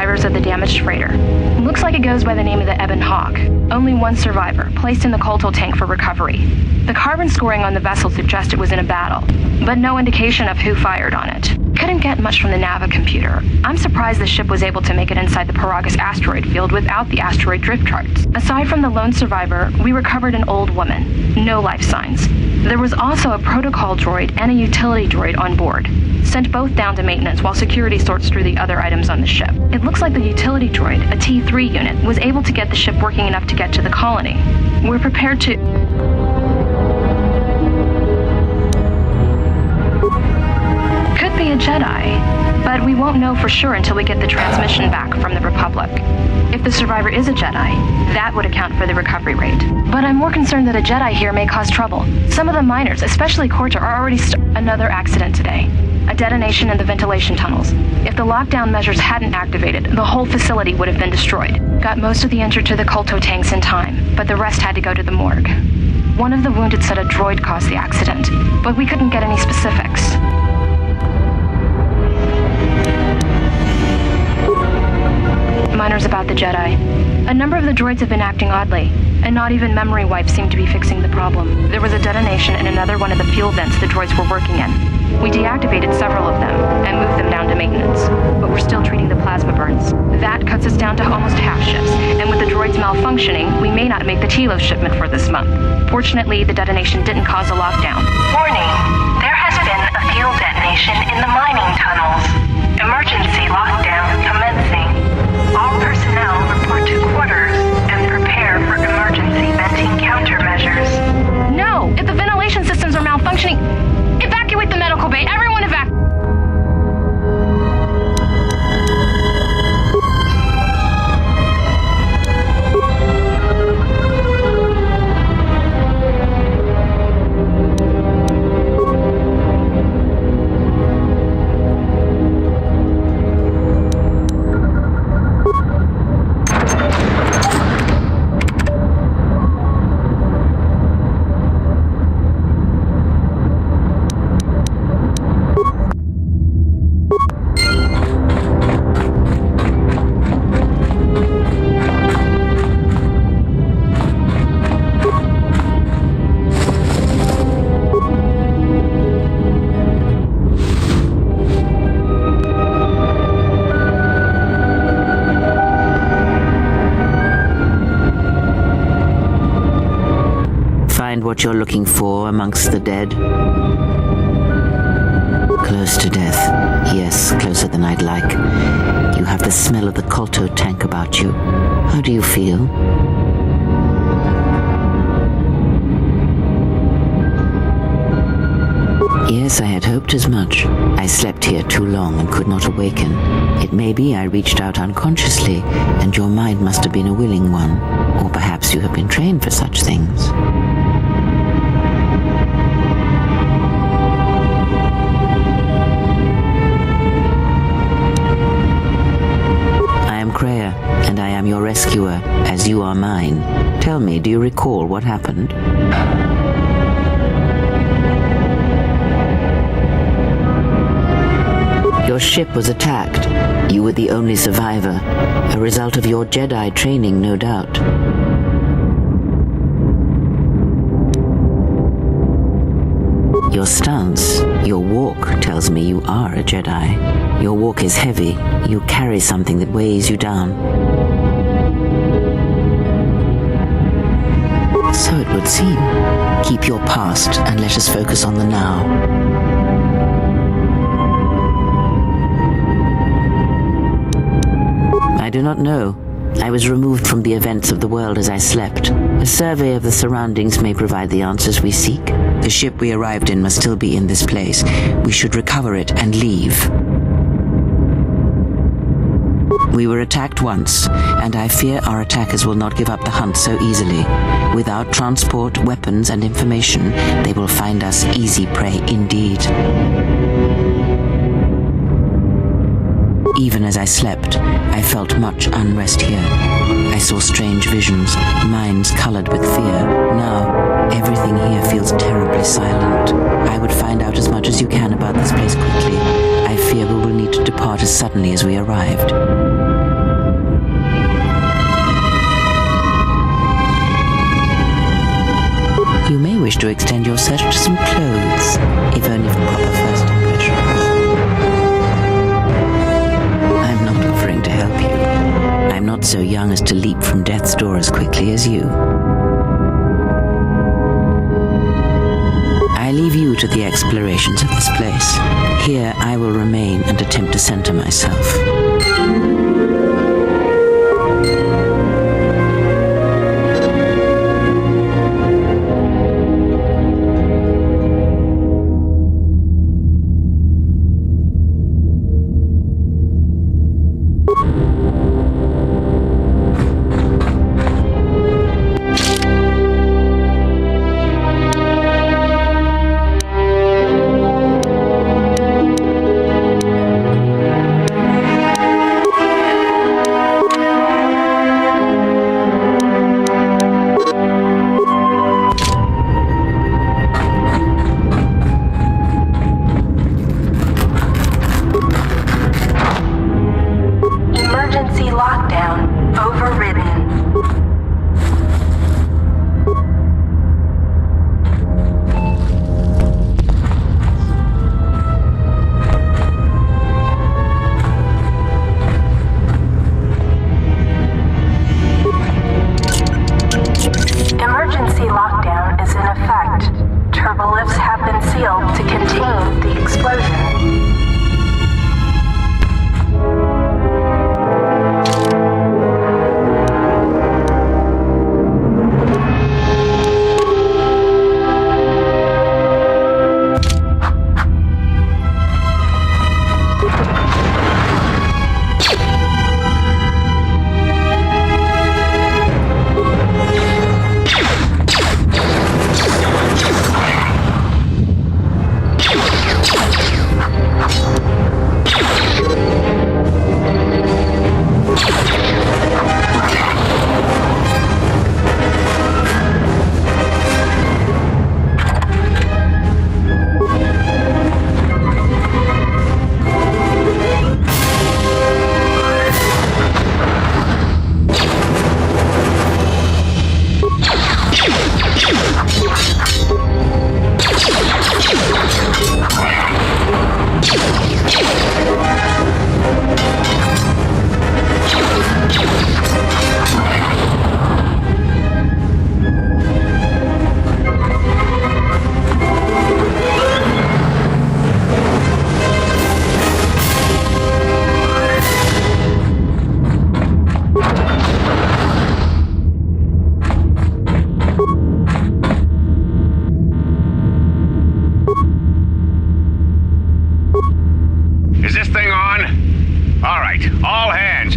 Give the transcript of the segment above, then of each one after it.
survivors of the damaged freighter. Looks like it goes by the name of the Ebon Hawk. Only one survivor, placed in the KOTOR tank for recovery. The carbon scoring on the vessel suggests it was in a battle, but no indication of who fired on it. Couldn't get much from the Nava computer. I'm surprised the ship was able to make it inside the Peragus asteroid field without the asteroid drift charts. Aside from the lone survivor, we recovered an old woman. No life signs. There was also a protocol droid and a utility droid on board. Sent both down to maintenance while security sorts through the other items on the ship. It looks like the utility droid, a T3 unit, was able to get the ship working enough to get to the colony. We're prepared to... Could be a Jedi, but we won't know for sure until we get the transmission back from the Republic. If the survivor is a Jedi, that would account for the recovery rate. But I'm more concerned that a Jedi here may cause trouble. Some of the miners, especially KOTOR, are already another accident today. A detonation in the ventilation tunnels. If the lockdown measures hadn't activated, the whole facility would have been destroyed. Got most of the injured to the KOTOR tanks in time, but the rest had to go to the morgue. One of the wounded said a droid caused the accident, but we couldn't get any specifics. Miners about the Jedi. A number of the droids have been acting oddly, and not even memory wipes seem to be fixing the problem. There was a detonation in another one of the fuel vents the droids were working in. We deactivated several of them and moved them down to maintenance, but we're still treating the plasma burns. That cuts us down to almost half shifts, and with the droids malfunctioning, we may not make the Telos shipment for this month. Fortunately, the detonation didn't cause a lockdown. Warning, there has been a fuel detonation in the mining tunnels. Emergency lockdown commencing. All personnel report to quarters and prepare for emergency venting countermeasures. No! If the ventilation systems are malfunctioning, evacuate the medical bay. Everyone evacuate! What you're looking for amongst the dead? Close to death. Yes, closer than I'd like. You have the smell of the KOTOR tank about you. How do you feel? Yes, I had hoped as much. I slept here too long and could not awaken. It may be I reached out unconsciously, and your mind must have been a willing one. Or perhaps you have been trained for such things. And I am your rescuer, as you are mine. Tell me, do you recall what happened? Your ship was attacked. You were the only survivor, a result of your Jedi training, no doubt. Your stance, your walk tells me you are a Jedi. Your walk is heavy. You carry something that weighs you down. So it would seem. Keep your past and let us focus on the now. I do not know. I was removed from the events of the world as I slept. A survey of the surroundings may provide the answers we seek. The ship we arrived in must still be in this place. We should recover it and leave. We were attacked once, and I fear our attackers will not give up the hunt so easily. Without transport, weapons, and information, they will find us easy prey indeed. Even as I slept, I felt much unrest here. I saw strange visions, minds colored with fear. Now, everything here feels terribly silent. I would find out as much as you can about this place quickly. I fear we will need to depart as suddenly as we arrived. to extend your search to some clothes, if only for proper first impressions. I'm not offering to help you. I'm not so young as to leap from death's door as quickly as you. I leave you to the explorations of this place. Here I will remain and attempt to center myself.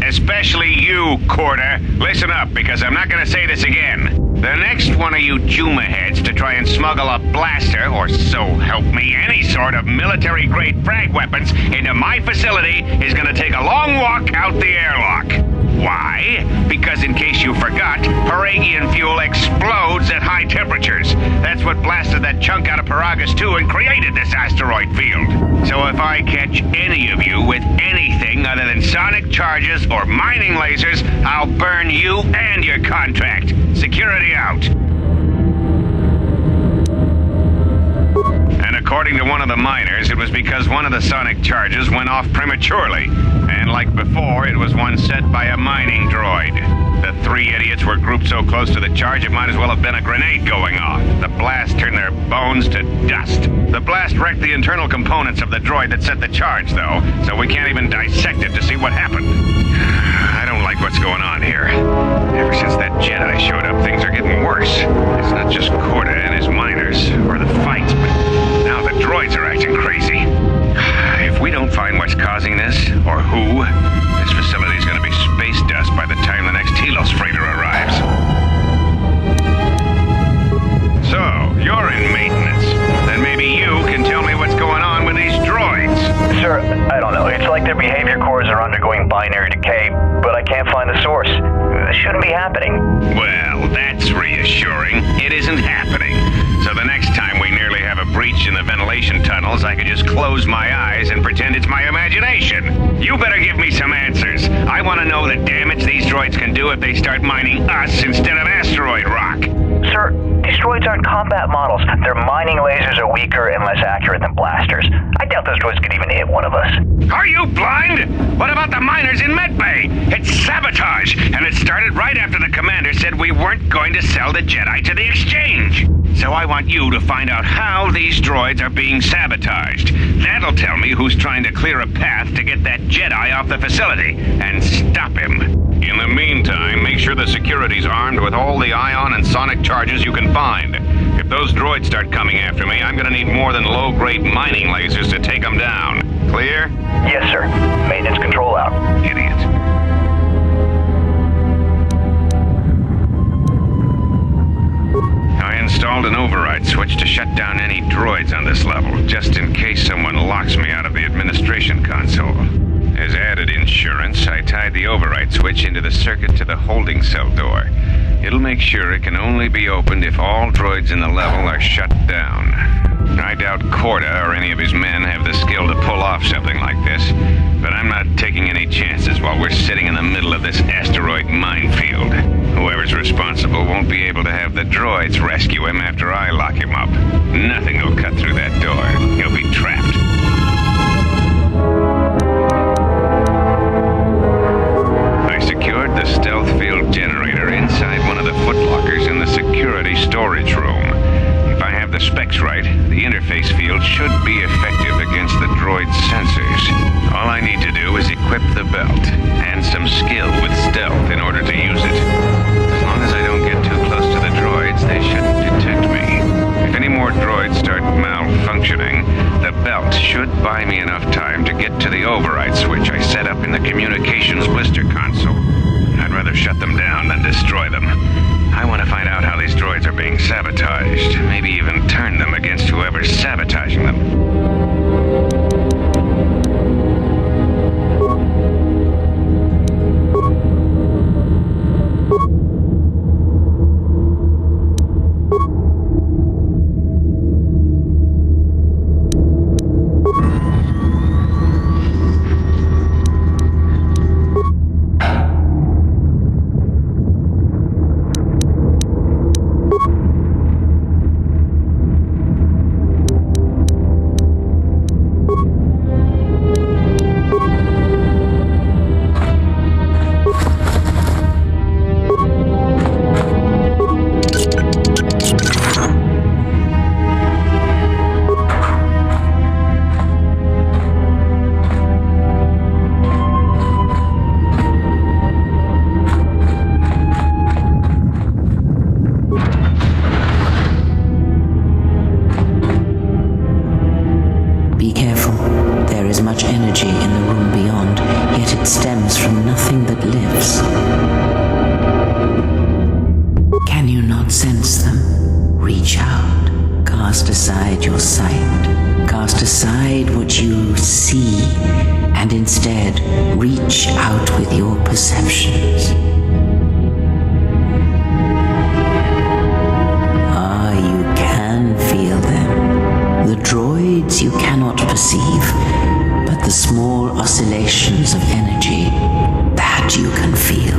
Especially you, KOTOR. Listen up, because I'm not gonna say this again. The next one of you Juma heads to try and smuggle a blaster, or so help me, any sort of military-grade frag weapons into my facility is gonna take a long walk out the airlock. Why? Because in case you forgot, Peragian fuel explodes at high temperatures. That's what blasted that chunk out of Peragus 2 and created this asteroid field. So if I catch any of you with anything other than sonic charges or mining lasers, I'll burn you and your contract. Security out. And according to one of the miners, it was because one of the sonic charges went off prematurely. And like before, it was one set by a mining droid. The three idiots were grouped so close to the charge it might as well have been a grenade going off. The blast turned their bones to dust. The blast wrecked the internal components of the droid that set the charge, though, so we can't even dissect it to see what happened. I don't like what's going on here. Ever since that Jedi showed up, things are getting worse. It's not just KOTOR and his miners, or the fights, but now the droids are acting crazy. If we don't find what's causing this, or who, this facility's gonna be space dust by the time the next Telos freighter arrives. So, you're in maintenance. Then maybe you can tell me what's going on with these droids. Sir, I don't know. It's like their behavior cores are undergoing binary decay, but I can't find the source. This shouldn't be happening. Well, that's reassuring. It isn't happening. So the next time we nearly have a breach in the ventilation ventilation tunnels, I could just close my eyes and pretend it's my imagination. You better give me some answers. I want to know the damage these droids can do if they start mining us instead of asteroid rock. Sir, these droids aren't combat models. Their mining lasers are weaker and less accurate than blasters. I doubt those droids could even hit one of us. Are you blind? What about the miners in Medbay? It's sabotage, and it started right after the commander said we weren't going to sell the Jedi to the exchange. So I want you to find out how these droids are being sabotaged. That'll tell me who's trying to clear a path to get that Jedi off the facility and stop him. In the meantime, make sure the security's armed with all the ion and sonic charges you can find. If those droids start coming after me, I'm gonna need more than low-grade mining lasers to take them down. Clear? Yes, sir. Maintenance control out. Idiot. I installed an override switch to shut down any droids on this level, just in case someone locks me out of the administration console. As added insurance, I tied the override switch into the circuit to the holding cell door. It'll make sure it can only be opened if all droids in the level are shut down. I doubt KOTOR or any of his men have the skill to pull off something like this, but I'm not taking any chances while we're sitting in the middle of this asteroid minefield. Whoever's responsible won't be able to have the droids rescue him after I lock him up. Nothing will cut through that door. He'll be trapped. I secured the stealth field generator inside one of the footlockers in the security storage room. If I have the specs right, the interface field should be effective against the droid's sensors. All I need to do is equip the belt and some skill with stealth in order to use it. As long as I don't get too close to the droids, they shouldn't detect me. If any more droids start malfunctioning, the belt should buy me enough time to get to the override switch I set up in the communications blister console. I'd rather shut them down than destroy them. I want to find out how these droids are being sabotaged, maybe even turn them against whoever's sabotaging them. Cast aside what you see, and instead reach out with your perceptions. You can feel them. The droids you cannot perceive, but the small oscillations of energy, that you can feel.